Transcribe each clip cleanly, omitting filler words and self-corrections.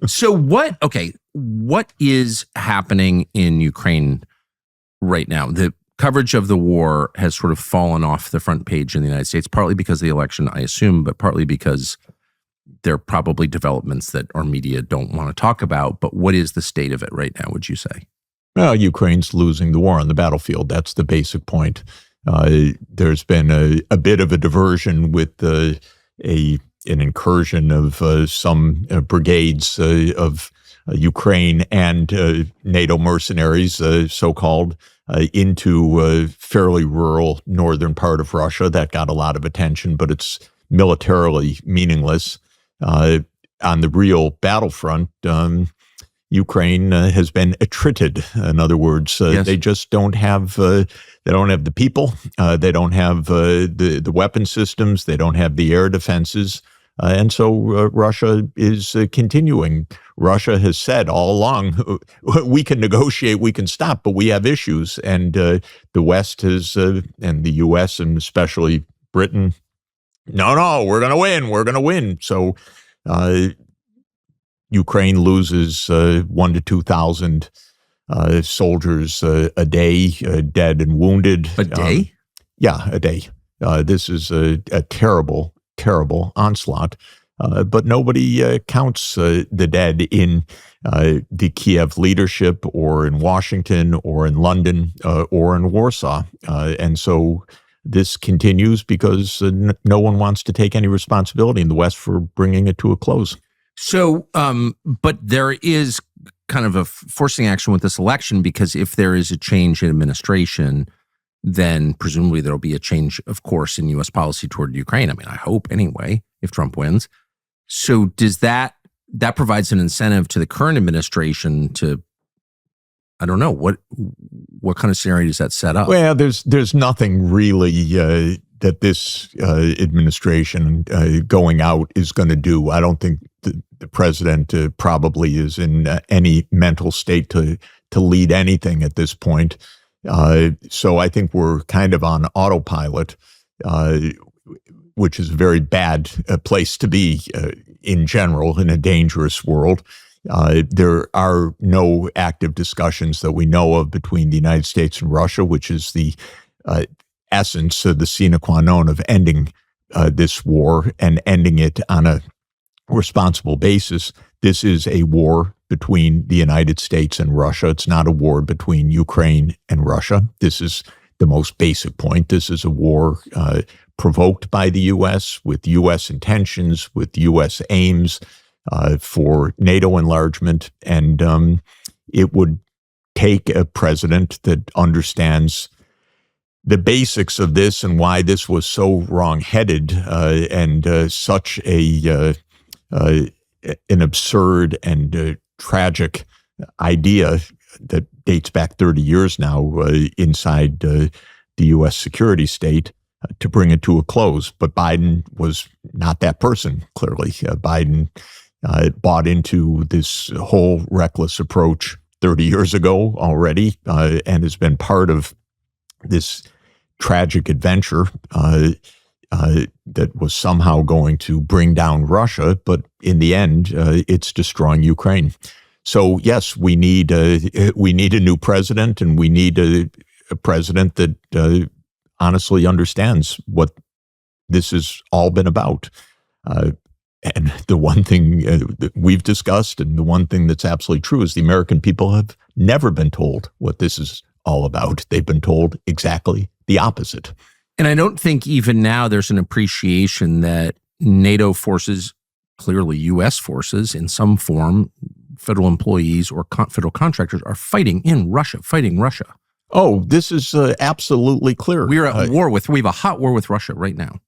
So what is happening in Ukraine right now? The coverage of the war has sort of fallen off the front page in the United States, partly because of the election, I assume, but partly because there are probably developments that our media don't want to talk about. But what is the state of it right now, would you say? Well, Ukraine's losing the war on the battlefield. That's the basic point. There's been a bit of a diversion with an incursion of some brigades of Ukraine and NATO mercenaries, so-called, into a fairly rural northern part of Russia. That got a lot of attention, but it's militarily meaningless. On the real battlefront, Ukraine has been attrited. In other words, Yes. they just don't have the people. They don't have the weapon systems. They don't have the air defenses. And so Russia is continuing. Russia has said all along, we can negotiate, we can stop, but we have issues. And the West has, and the U.S. and especially Britain, no, we're going to win. So Ukraine loses 1,000 to 2,000 soldiers a day, dead and wounded. A day? Yeah, a day. This is a terrible, terrible onslaught. But nobody counts the dead in the Kiev leadership or in Washington or in London or in Warsaw. And so this continues because no one wants to take any responsibility in the West for bringing it to a close. So, but there is kind of a forcing action with this election, because if there is a change in administration, then presumably there'll be a change, of course, in U.S. policy toward Ukraine. I mean, I hope anyway, if Trump wins. So does that provides an incentive to the current administration to, I don't know, what kind of scenario does that set up? Well, there's nothing really that this administration going out is going to do. I don't think the president probably is in any mental state to lead anything at this point. So I think we're kind of on autopilot, which is a very bad place to be in general in a dangerous world. There are no active discussions that we know of between the United States and Russia, which is the essence, the sine qua non of ending this war and ending it on a responsible basis. This is a war between the United States and Russia. It's not a war between Ukraine and Russia. This is the most basic point. This is a war provoked by the U.S., with U.S. intentions, with U.S. aims for NATO enlargement. And it would take a president that understands the basics of this and why this was so wrong-headed and such an absurd and tragic idea that dates back 30 years now inside the U.S. security state to bring it to a close. But Biden was not that person, clearly. Biden bought into this whole reckless approach 30 years ago already and has been part of this tragic adventure that was somehow going to bring down Russia, but in the end, it's destroying Ukraine. So yes, we need a new president, and we need a president that honestly understands what this has all been about. And the one thing that we've discussed, and the one thing that's absolutely true, is the American people have never been told what this is all about. They've been told exactly the opposite. And I don't think even now there's an appreciation that NATO forces, clearly U.S. forces in some form, federal employees or federal contractors, are fighting in Russia, fighting Russia. Oh, this is absolutely clear. We have a hot war with Russia right now.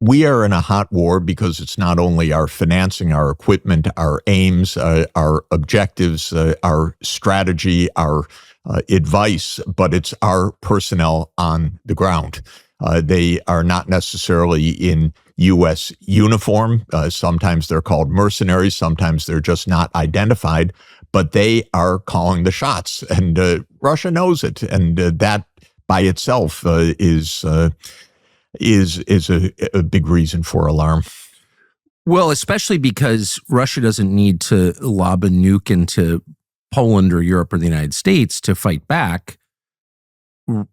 We are in a hot war because it's not only our financing, our equipment, our aims, our objectives, our strategy, our advice, but it's our personnel on the ground. They are not necessarily in U.S. uniform. Sometimes they're called mercenaries. Sometimes they're just not identified, but they are calling the shots, and Russia knows it. And that by itself is a big reason for alarm. Well, especially because Russia doesn't need to lob a nuke into Poland or Europe or the United States to fight back.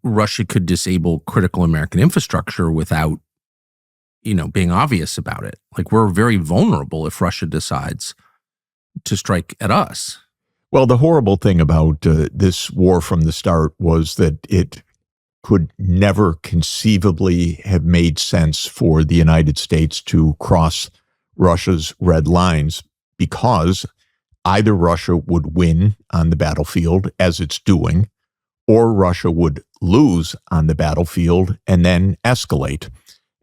Russia could disable critical American infrastructure without, being obvious about it. Like, we're very vulnerable if Russia decides to strike at us. Well, the horrible thing about this war from the start was that it could never conceivably have made sense for the United States to cross Russia's red lines, because either Russia would win on the battlefield, as it's doing, or Russia would lose on the battlefield and then escalate.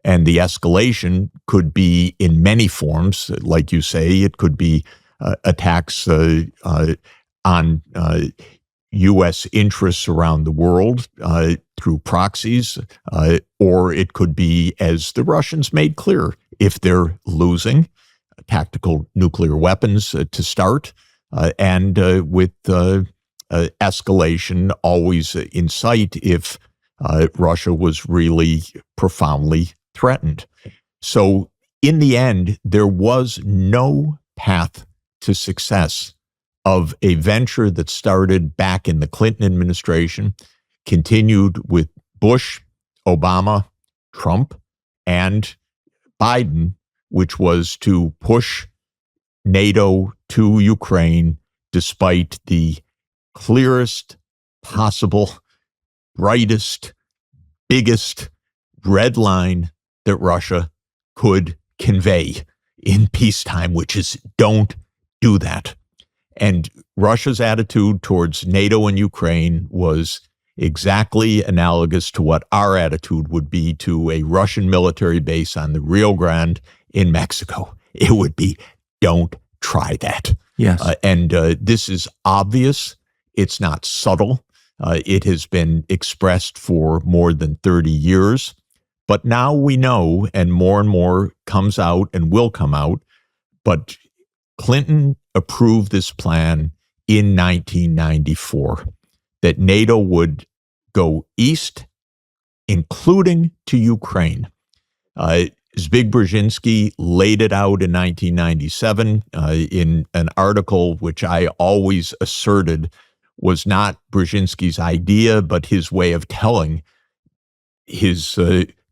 And the escalation could be in many forms. Like you say, it could be attacks on U.S. interests around the world through proxies, or it could be, as the Russians made clear, if they're losing, tactical nuclear weapons to start, and with escalation always in sight if Russia was really profoundly threatened. So in the end, there was no path to success of a venture that started back in the Clinton administration, continued with Bush, Obama, Trump, and Biden, which was to push NATO to Ukraine despite the clearest possible, brightest, biggest red line that Russia could convey in peacetime, which is don't do that. And Russia's attitude towards NATO and Ukraine was exactly analogous to what our attitude would be to a Russian military base on the Rio Grande in Mexico. It would be, don't try that. Yes. And this is obvious. It's not subtle. It has been expressed for more than 30 years. But now we know, and more comes out and will come out. But Clinton approved this plan in 1994, that NATO would go east, including to Ukraine. Zbig Brzezinski laid it out in 1997 in an article which I always asserted was not Brzezinski's idea, but his way of telling his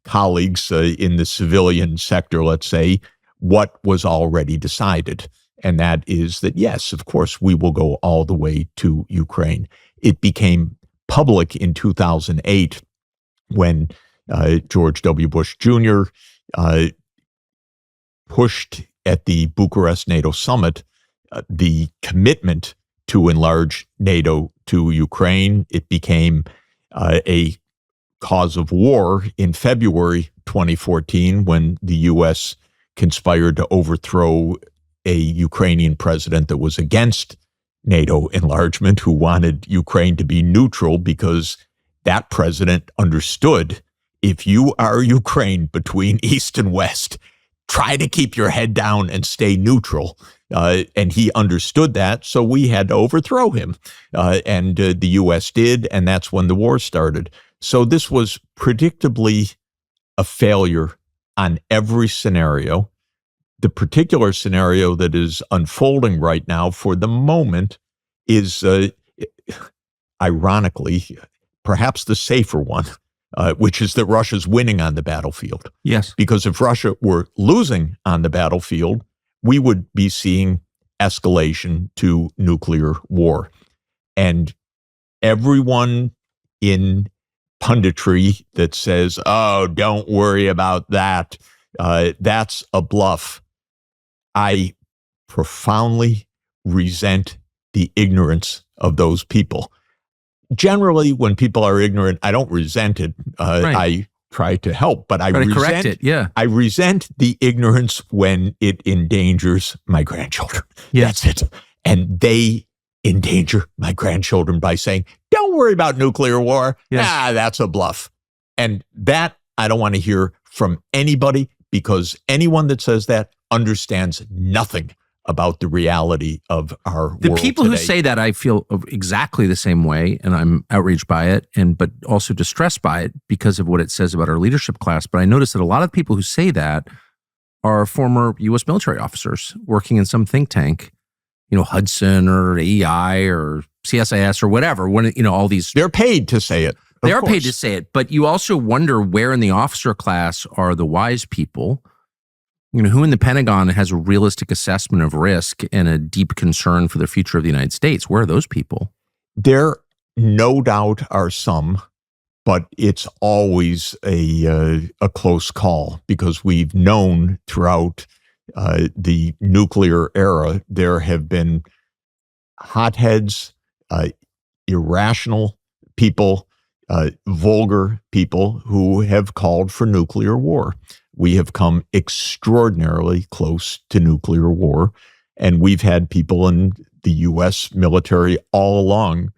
colleagues in the civilian sector, let's say, what was already decided. And that is that, yes, of course, we will go all the way to Ukraine. It became public in 2008 when George W. Bush Jr. Pushed at the Bucharest NATO summit the commitment to enlarge NATO to Ukraine. It became a cause of war in February 2014 when the U.S. conspired to overthrow a Ukrainian president that was against NATO enlargement, who wanted Ukraine to be neutral because that president understood, if you are Ukraine between East and West, try to keep your head down and stay neutral. And he understood that, so we had to overthrow him. And the U.S. did, and that's when the war started. So this was predictably a failure on every scenario. The particular scenario that is unfolding right now for the moment is, ironically, perhaps the safer one, which is that Russia's winning on the battlefield. Yes. Because if Russia were losing on the battlefield, we would be seeing escalation to nuclear war. And everyone in punditry that says, oh, don't worry about that, that's a bluff. I profoundly resent the ignorance of those people. Generally, when people are ignorant, I don't resent it. Right. I try to help, but I correct it. Yeah. I resent the ignorance when it endangers my grandchildren. Yes. That's it. And they endanger my grandchildren by saying, don't worry about nuclear war. Yes. That's a bluff. And that I don't want to hear from anybody, because anyone that says that understands nothing about the reality of our world The people who today. say that, I feel exactly the same way, and I'm outraged by it, but also distressed by it because of what it says about our leadership class. But I notice that a lot of people who say that are former U.S. military officers working in some think tank, Hudson or AEI or CSIS or whatever. All these. They're paid to say it. They are paid to say it, but you also wonder where in the officer class are the wise people. Who in the Pentagon has a realistic assessment of risk and a deep concern for the future of the United States? Where are those people? There no doubt are some, but it's always a close call because we've known throughout the nuclear era there have been hotheads, irrational people, vulgar people who have called for nuclear war. We have come extraordinarily close to nuclear war, and we've had people in the U.S. military all along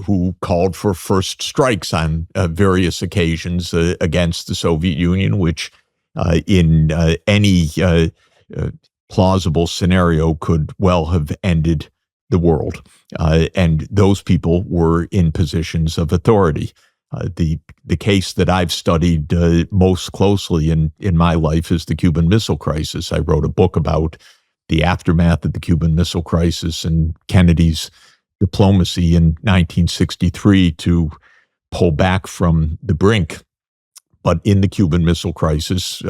who called for first strikes on various occasions against the Soviet Union, which in any plausible scenario could well have ended the world. And those people were in positions of authority. The case that I've studied most closely in my life is the Cuban Missile Crisis. I wrote a book about the aftermath of the Cuban Missile Crisis and Kennedy's diplomacy in 1963 to pull back from the brink. But in the Cuban Missile Crisis,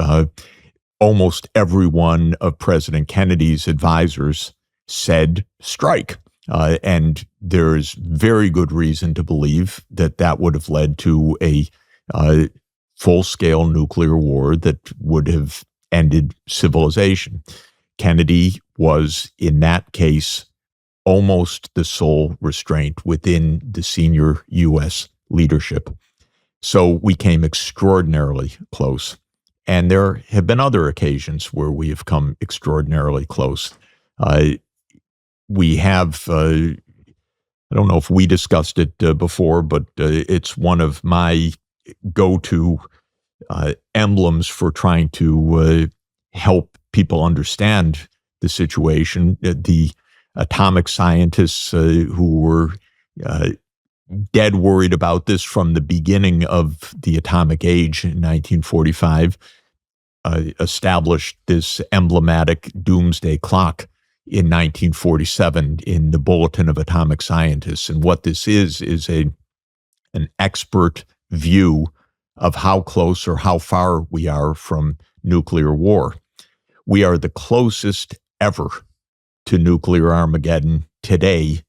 almost every one of President Kennedy's advisors said strike. And there's very good reason to believe that that would have led to a full-scale nuclear war that would have ended civilization. Kennedy was, in that case, almost the sole restraint within the senior U.S. leadership. So we came extraordinarily close. And there have been other occasions where we have come extraordinarily close. We have, I don't know if we discussed it before, but it's one of my go-to emblems for trying to help people understand the situation. The atomic scientists who were dead worried about this from the beginning of the atomic age in 1945 established this emblematic doomsday clock in 1947 in the Bulletin of Atomic Scientists. And what this is an expert view of how close or how far we are from nuclear war. We are the closest ever to nuclear Armageddon today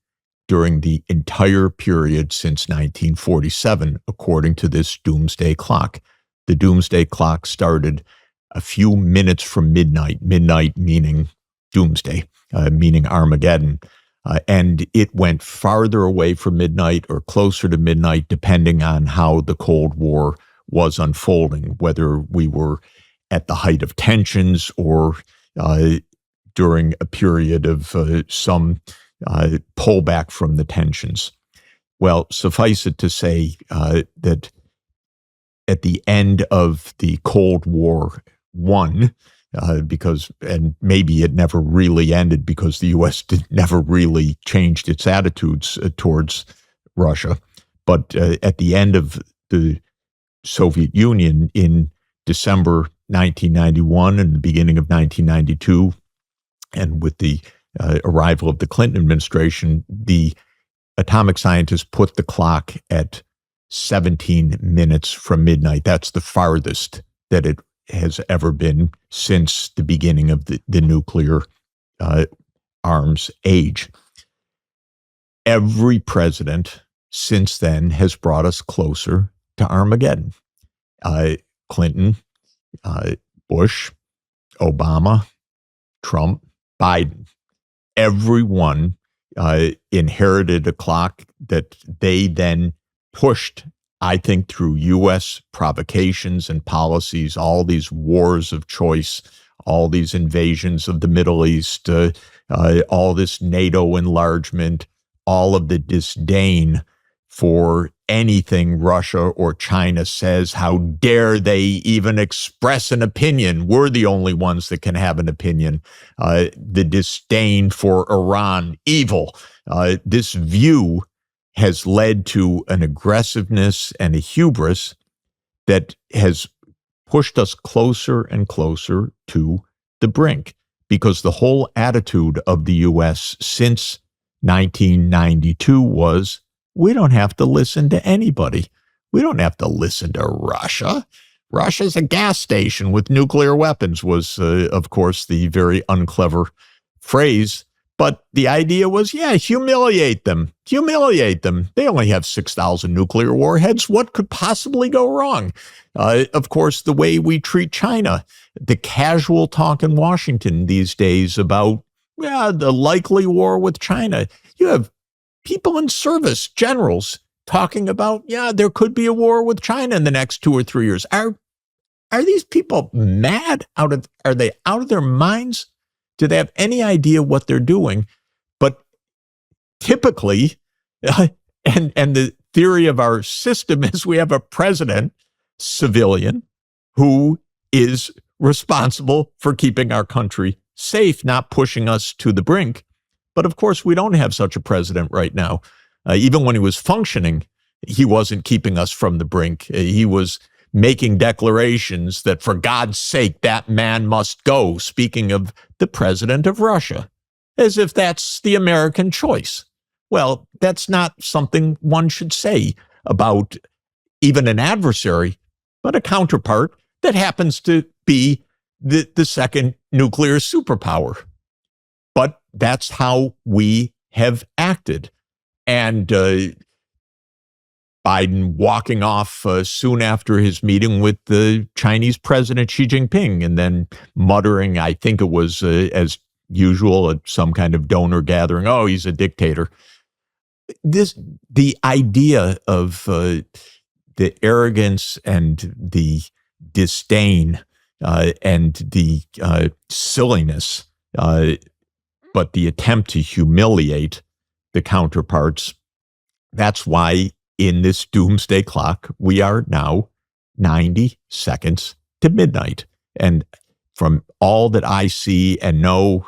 during the entire period since 1947, according to this doomsday clock. The doomsday clock started a few minutes from midnight meaning doomsday, meaning Armageddon. And it went farther away from midnight or closer to midnight, depending on how the Cold War was unfolding, whether we were at the height of tensions or during a period of some pullback from the tensions. Well, suffice it to say that at the end of the Cold War I, and maybe it never really ended because the U.S. never really changed its attitudes towards Russia. But at the end of the Soviet Union in December 1991 and the beginning of 1992, and with the arrival of the Clinton administration, the atomic scientists put the clock at 17 minutes from midnight. That's the farthest that it has ever been since the beginning of the nuclear arms age. Every president since then has brought us closer to Armageddon. Clinton, Bush, Obama, Trump, Biden. Everyone inherited a clock that they then pushed, I think, through U.S. provocations and policies, all these wars of choice, all these invasions of the Middle East, all this NATO enlargement, all of the disdain for anything Russia or China says. How dare they even express an opinion? We're the only ones that can have an opinion. The disdain for Iran, evil. This view has led to an aggressiveness and a hubris that has pushed us closer and closer to the brink, because the whole attitude of the U.S. since 1992 was, we don't have to listen to anybody. We don't have to listen to Russia. Russia's a gas station with nuclear weapons was, of course, the very unclever phrase. But the idea was, humiliate them. Humiliate them. They only have 6,000 nuclear warheads. What could possibly go wrong? Of course, the way we treat China, the casual talk in Washington these days about, the likely war with China. You have people in service, generals, talking about, there could be a war with China in the next 2 or 3 years. Are these people mad? Are they out of their minds? Do they have any idea what they're doing? But typically, and the theory of our system is we have a president, civilian, who is responsible for keeping our country safe, not pushing us to the brink. But of course, we don't have such a president right now. Even when he was functioning, he wasn't keeping us from the brink. He was making declarations that, for God's sake, that man must go, speaking of the president of Russia, as if that's the American choice. Well, that's not something one should say about even an adversary, but a counterpart that happens to be the second nuclear superpower. But that's how we have acted. And Biden walking off soon after his meeting with the Chinese President Xi Jinping, and then muttering, I think it was as usual at some kind of donor gathering, oh, he's a dictator. The idea of the arrogance and the disdain and the silliness, but the attempt to humiliate the counterparts, that's why in this doomsday clock, we are now 90 seconds to midnight. And from all that I see and know,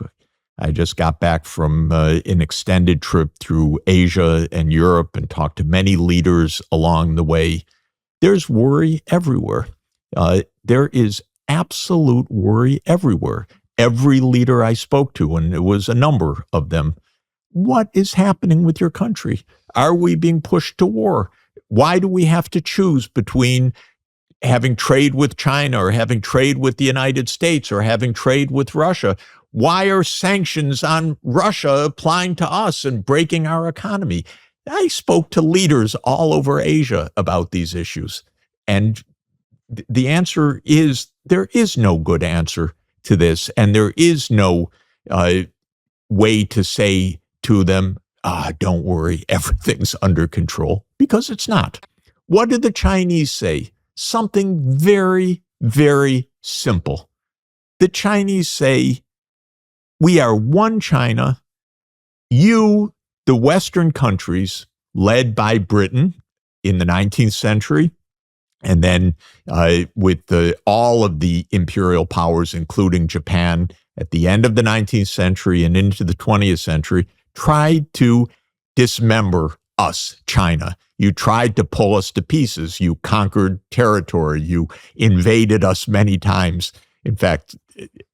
I just got back from an extended trip through Asia and Europe and talked to many leaders along the way. There's worry everywhere. There is absolute worry everywhere. Every leader I spoke to, and it was a number of them, what is happening with your country? Are we being pushed to war? Why do we have to choose between having trade with China or having trade with the United States or having trade with Russia? Why are sanctions on Russia applying to us and breaking our economy? I spoke to leaders all over Asia about these issues. And the answer is there is no good answer to this. And there is no way to say to them, don't worry, everything's under control, because it's not. What did the Chinese say? Something very, very simple. The Chinese say, we are one China. You, the Western countries, led by Britain in the 19th century, and then with all of the imperial powers, including Japan, at the end of the 19th century and into the 20th century, tried to dismember us, China. You tried to pull us to pieces. You conquered territory. You invaded us many times. In fact,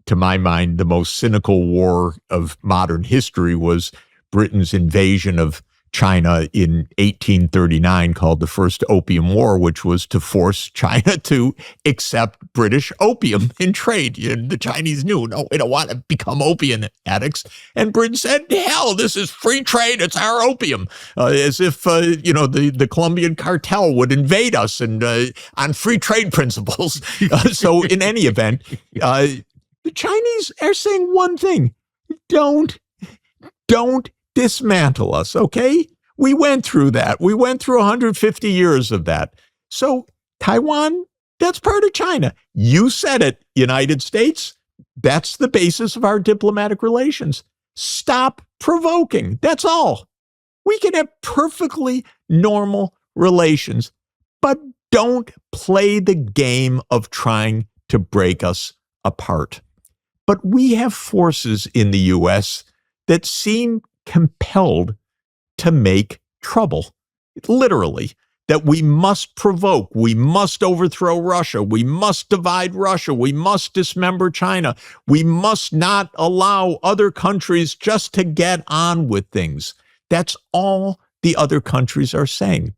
to my mind, the most cynical war of modern history was Britain's invasion of China in 1839, called the First Opium War, which was to force China to accept British opium in trade. The Chinese knew, no, we don't want to become opium addicts. And Britain said, hell, this is free trade. It's our opium. As if, the Colombian cartel would invade us and on free trade principles. So in any event, the Chinese are saying one thing: don't dismantle us, okay? We went through that. We went through 150 years of that. So Taiwan, that's part of China. You said it, United States. That's the basis of our diplomatic relations. Stop provoking. That's all. We can have perfectly normal relations, but don't play the game of trying to break us apart. But we have forces in the U.S. that seem compelled to make trouble. Literally, that we must provoke, we must overthrow Russia, we must divide Russia, we must dismember China, we must not allow other countries just to get on with things. That's all the other countries are saying.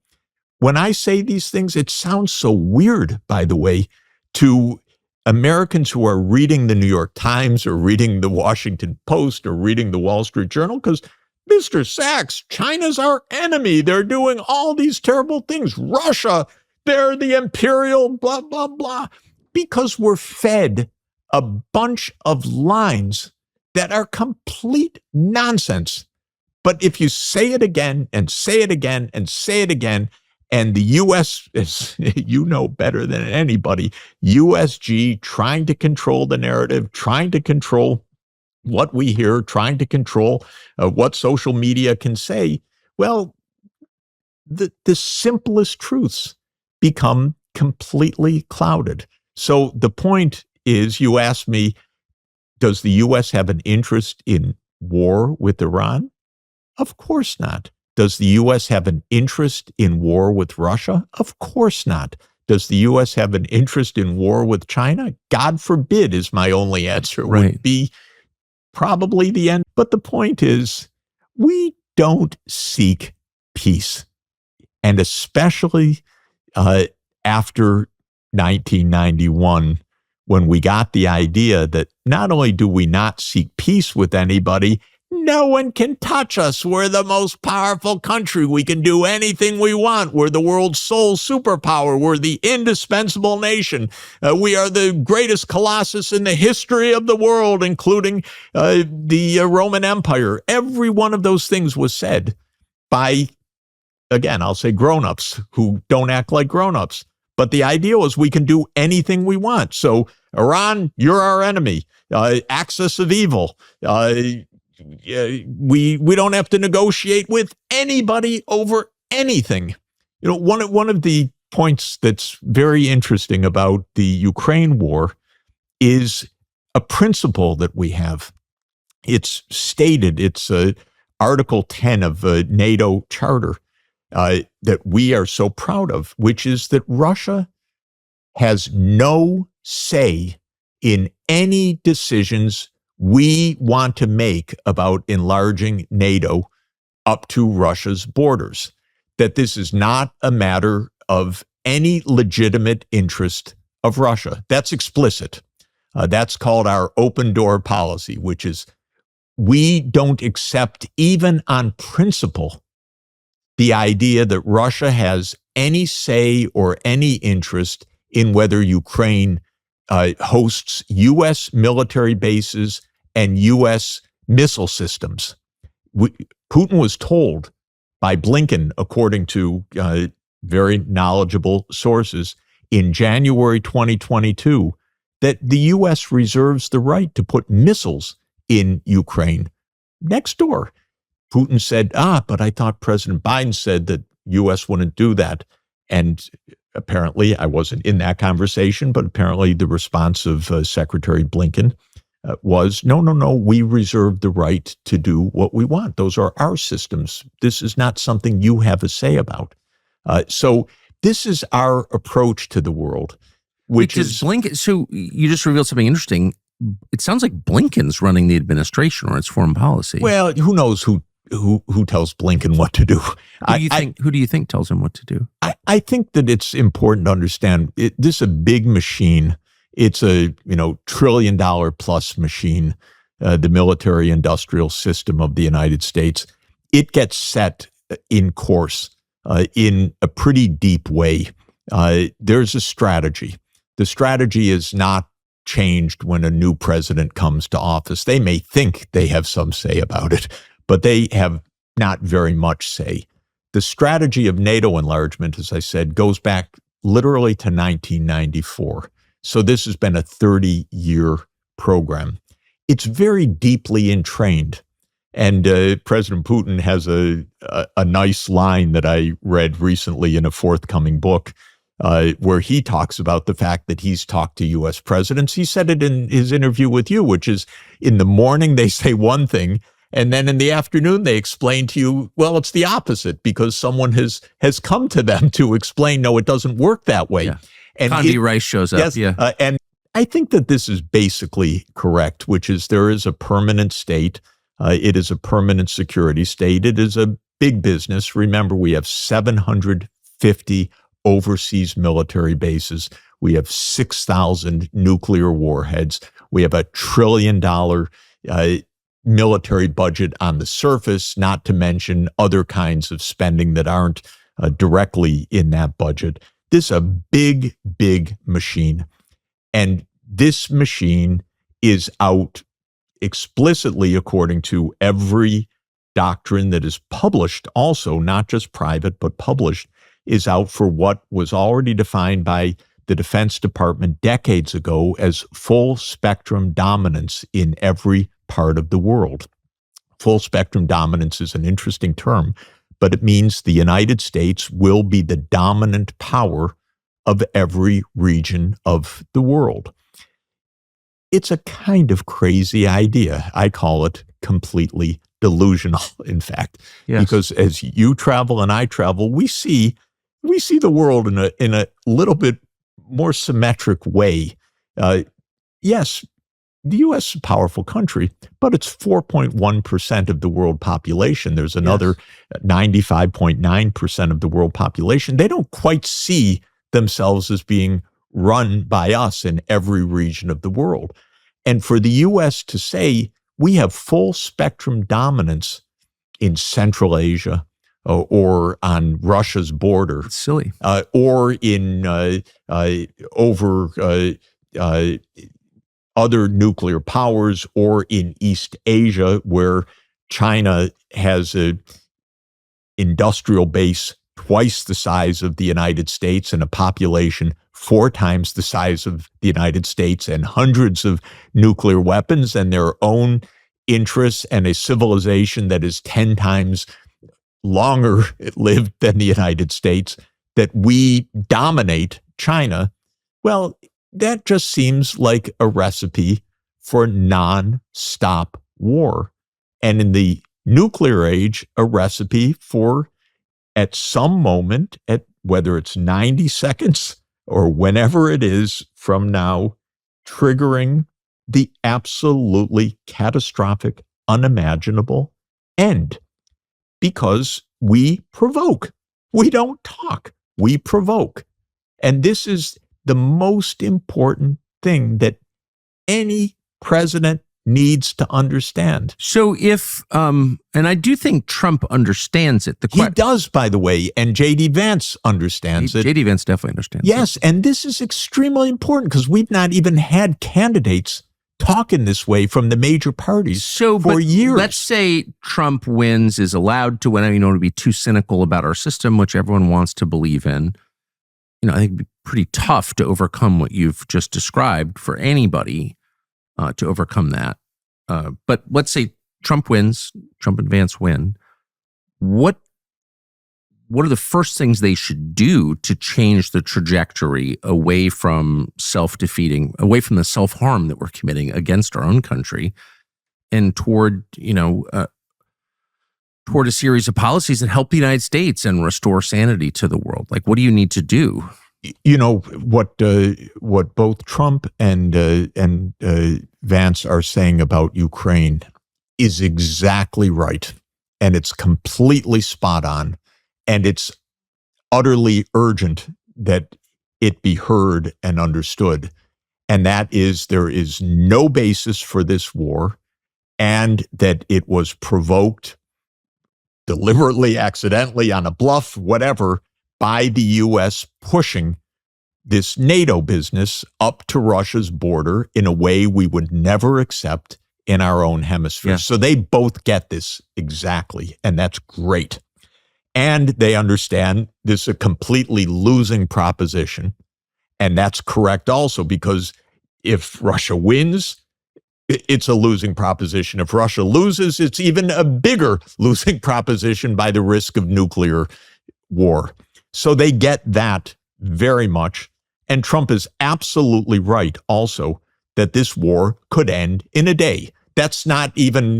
When I say these things, it sounds so weird, by the way, to Americans who are reading the New York Times or reading the Washington Post or reading the Wall Street Journal, because Mr. Sachs, China's our enemy. They're doing all these terrible things. Russia, they're the imperial blah, blah, blah. Because we're fed a bunch of lines that are complete nonsense. But if you say it again and say it again and say it again, and the U.S., is, you know better than anybody, USG trying to control the narrative, trying to control what we hear, trying to control what social media can say, well, the simplest truths become completely clouded. So the point is, you asked me, does the U.S. have an interest in war with Iran? Of course not. Does the U.S. have an interest in war with Russia? Of course not. Does the U.S. have an interest in war with China? God forbid is my only answer. Right. Would be probably the end. But the point is, we don't seek peace. And especially after 1991, when we got the idea that not only do we not seek peace with anybody, no one can touch us. We're the most powerful country. We can do anything we want. We're the world's sole superpower. We're the indispensable nation. We are the greatest colossus in the history of the world, including the Roman Empire. Every one of those things was said by, again, I'll say grown-ups who don't act like grown-ups. But the idea was we can do anything we want. So Iran, you're our enemy. Axis of evil. We don't have to negotiate with anybody over anything. You know, one of the points that's very interesting about the Ukraine war is a principle that we have. It's stated, it's Article 10 of the NATO Charter that we are so proud of, which is that Russia has no say in any decisions we want to make about enlarging NATO up to Russia's borders, that this is not a matter of any legitimate interest of Russia. That's explicit. That's called our open door policy, which is we don't accept, even on principle, the idea that Russia has any say or any interest in whether Ukraine hosts U.S. military bases and U.S. missile systems. Putin was told by Blinken, according to very knowledgeable sources, in January 2022, that the U.S. reserves the right to put missiles in Ukraine next door. Putin said, but I thought President Biden said that U.S. wouldn't do that. And apparently, I wasn't in that conversation, but apparently the response of Secretary Blinken was, no, we reserve the right to do what we want. Those are our systems. This is not something you have a say about. So this is our approach to the world, which is Blinken. So you just revealed something interesting. It sounds like Blinken's running the administration or its foreign policy. Well, who knows who tells Blinken what to do? Who do you think tells him what to do? I think that it's important to understand this is a big machine. It's a $1 trillion plus machine, the military industrial system of the United States. It gets set in course in a pretty deep way. There's a strategy. The strategy is not changed when a new president comes to office. They may think they have some say about it, but they have not very much say. The strategy of NATO enlargement, as I said, goes back literally to 1994. So this has been a 30-year program. It's very deeply entrained. And President Putin has a nice line that I read recently in a forthcoming book where he talks about the fact that he's talked to U.S. presidents. He said it in his interview with you, which is in the morning they say one thing, And then in the afternoon, they explain to you, well, it's the opposite because someone has come to them to explain, no, it doesn't work that way. Yeah. And Condi Rice shows up. Yes, and I think that this is basically correct, which is there is a permanent state. It is a permanent security state. It is a big business. Remember, we have 750 overseas military bases. We have 6,000 nuclear warheads. We have $1 trillion military budget on the surface, not to mention other kinds of spending that aren't directly in that budget. This is a big, big machine. And this machine is out explicitly, according to every doctrine that is published, also not just private, but published, is out for what was already defined by the Defense Department decades ago as full spectrum dominance in every part of the world. Full spectrum dominance is an interesting term, but it means the United States will be the dominant power of every region of the world. It's a kind of crazy idea. I call it completely delusional, in fact, because as you travel and I travel, we see the world in a little bit more symmetric way. Yes, the U.S. is a powerful country, but it's 4.1% of the world population. There's another 95.9% of the world population. They don't quite see themselves as being run by us in every region of the world. And for the U.S. to say we have full spectrum dominance in Central Asia or on Russia's border, it's silly, or in over other nuclear powers, or in East Asia, where China has an industrial base twice the size of the United States and a population 4 times the size of the United States and hundreds of nuclear weapons and their own interests and a civilization that is 10 times longer lived than the United States, that we dominate China. Well, that just seems like a recipe for non-stop war. And in the nuclear age, a recipe for, at some moment, at whether it's 90 seconds or whenever it is from now, triggering the absolutely catastrophic, unimaginable end. Because we provoke. We don't talk. We provoke. And this is the most important thing that any president needs to understand. So if, and I do think Trump understands it. He does, by the way, and J.D. Vance understands it. J.D. Vance definitely understands it. Yes, and this is extremely important because we've not even had candidates talking this way from the major parties for years. Let's say Trump wins, is allowed to win. I mean, to be too cynical about our system, which everyone wants to believe in. I think it'd be pretty tough to overcome what you've just described for anybody to overcome that. But let's say Trump wins, Trump and Vance win. What are the first things they should do to change the trajectory away from self-defeating, away from the self-harm that we're committing against our own country, and toward a series of policies that help the United States and restore sanity to the world? Like, what do you need to do? What both Trump and Vance are saying about Ukraine is exactly right, and it's completely spot on. And it's utterly urgent that it be heard and understood. And that is, there is no basis for this war, and that it was provoked deliberately, accidentally, on a bluff, whatever, by the U.S. pushing this NATO business up to Russia's border in a way we would never accept in our own hemisphere. Yeah. So they both get this exactly, and that's great. And they understand this is a completely losing proposition. And that's correct also, because if Russia wins, it's a losing proposition. If Russia loses, it's even a bigger losing proposition by the risk of nuclear war. So they get that very much. And Trump is absolutely right also that this war could end in a day. That's not even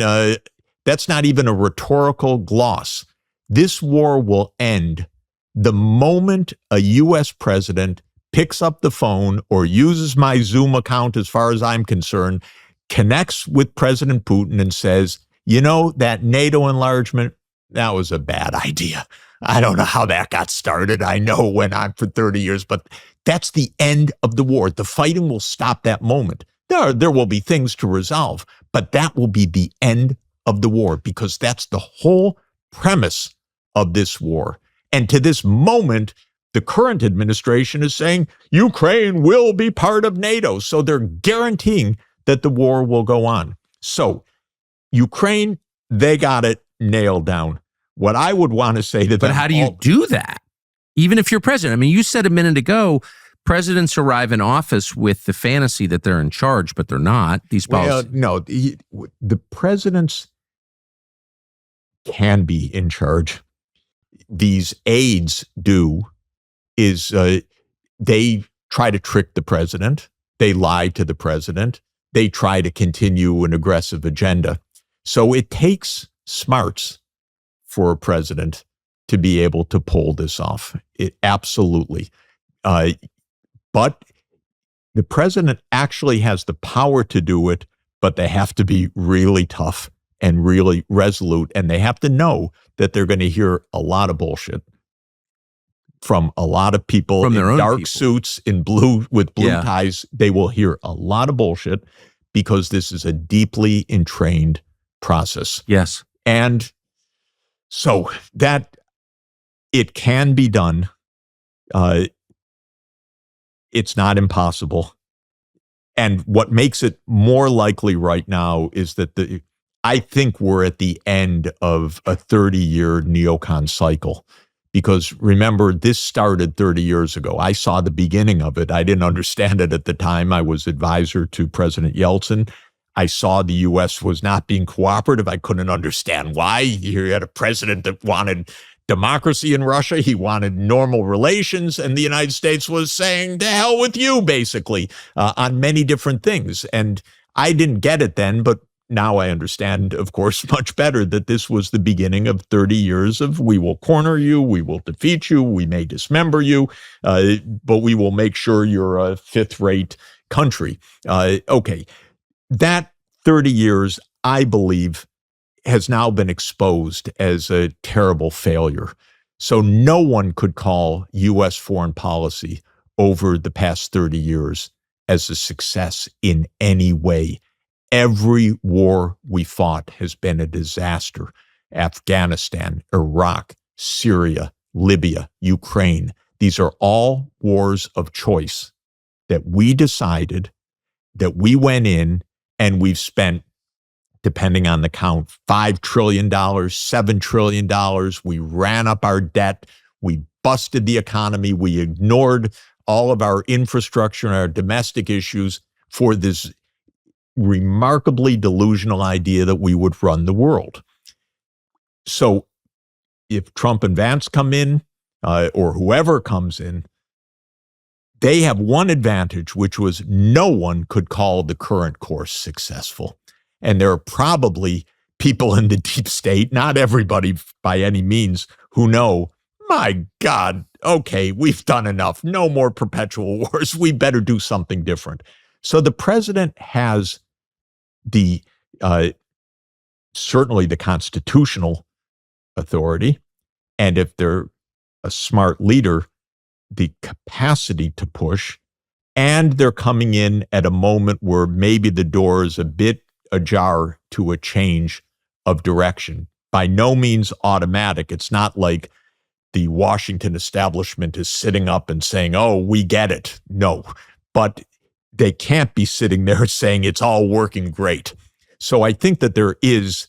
That's not even a rhetorical gloss. This war will end the moment a U.S. president picks up the phone or uses my Zoom account, as far as I'm concerned, connects with President Putin and says, you know, that NATO enlargement, that was a bad idea. I don't know how that got started. I know it went on for 30 years, but that's the end of the war. The fighting will stop that moment. There will be things to resolve, but that will be the end of the war, because that's the whole premise of this war. And to this moment, the current administration is saying Ukraine will be part of NATO. So they're guaranteeing that the war will go on. So Ukraine, they got it nailed down. What I would want to say to them— But how do you do that? Even if you're president? I mean, you said a minute ago, presidents arrive in office with the fantasy that they're in charge, but they're not. These policies— no, the presidents can be in charge. These aides do is they try to trick the president. They lie to the president. They try to continue an aggressive agenda. So it takes smarts for a president to be able to pull this off. Absolutely. But the president actually has the power to do it, but they have to be really tough and really resolute, and they have to know that they're going to hear a lot of bullshit from a lot of people from their in own dark people. Suits with blue ties. They will hear a lot of bullshit because this is a deeply entrained process. Yes. And so that it can be done. It's not impossible. And what makes it more likely right now is that I think we're at the end of a 30-year neocon cycle. Because remember, this started 30 years ago. I saw the beginning of it. I didn't understand it at the time. I was advisor to President Yeltsin. I saw the U.S. was not being cooperative. I couldn't understand why. You had a president that wanted democracy in Russia. He wanted normal relations. And the United States was saying, to hell with you, basically, on many different things. And I didn't get it then, but now I understand, of course, much better that this was the beginning of 30 years of we will corner you, we will defeat you, we may dismember you, but we will make sure you're a fifth-rate country. Okay, that 30 years, I believe, has now been exposed as a terrible failure. So no one could call U.S. foreign policy over the past 30 years as a success in any way. Every war we fought has been a disaster. Afghanistan, Iraq, Syria, Libya, Ukraine. These are all wars of choice that we decided, that we went in, and we've spent, depending on the count, $5 trillion, $7 trillion. We ran up our debt. We busted the economy. We ignored all of our infrastructure and our domestic issues for this remarkably delusional idea that we would run the world. So if Trump and Vance come in, or whoever comes in, they have one advantage, which was no one could call the current course successful. And there are probably people in the deep state, not everybody by any means, who know, my God, okay, we've done enough. No more perpetual wars. We better do something different. So the president has certainly the constitutional authority, and if they're a smart leader, the capacity to push, and they're coming in at a moment where maybe the door is a bit ajar to a change of direction. By no means automatic. It's not like the Washington establishment is sitting up and saying, oh, we get it. No, but they can't be sitting there saying it's all working great. So I think that there is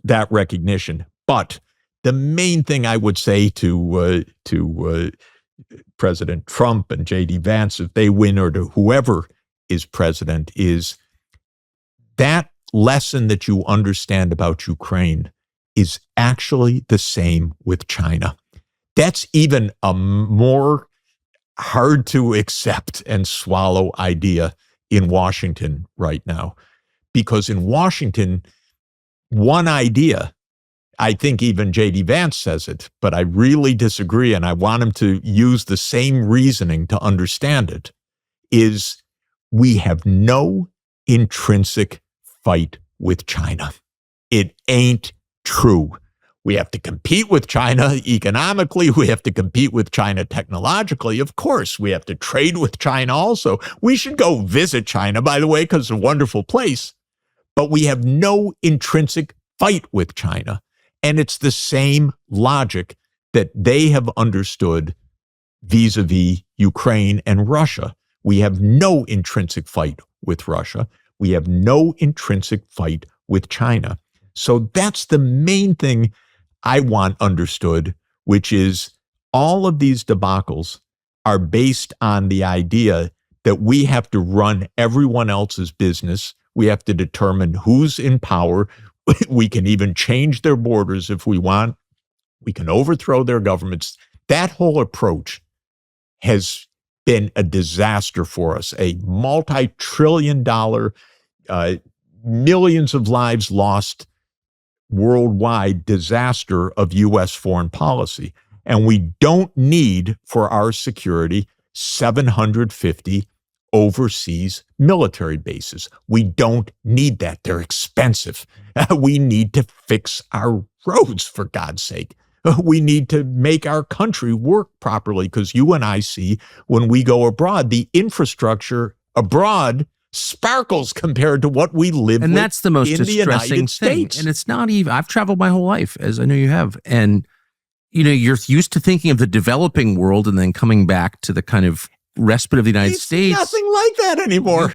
that recognition. But the main thing I would say to President Trump and J.D. Vance, if they win, or to whoever is president, is that lesson that you understand about Ukraine is actually the same with China. That's even a more hard to accept and swallow idea in Washington right now. Because in Washington, one idea, I think even J.D. Vance says it, but I really disagree, and I want him to use the same reasoning to understand it, is we have no intrinsic fight with China. It ain't true. We have to compete with China economically. We have to compete with China technologically. Of course, we have to trade with China also. We should go visit China, by the way, because it's a wonderful place. But we have no intrinsic fight with China. And it's the same logic that they have understood vis-a-vis Ukraine and Russia. We have no intrinsic fight with Russia. We have no intrinsic fight with China. So that's the main thing I want understood, which is all of these debacles are based on the idea that we have to run everyone else's business. We have to determine who's in power. We can even change their borders if we want. We can overthrow their governments. That whole approach has been a disaster for us, a multi-trillion-dollar, millions of lives lost worldwide disaster of U.S. foreign policy. And we don't need for our security 750 overseas military bases. We don't need that. They're expensive. We need to fix our roads, for God's sake. We need to make our country work properly, because you and I see when we go abroad, the infrastructure abroad sparkles compared to what we live with. And that's the most distressing thing. And it's not even, I've traveled my whole life, as I know you have. And, you know, you're used to thinking of the developing world and then coming back to the kind of respite of the United States. Nothing like that anymore.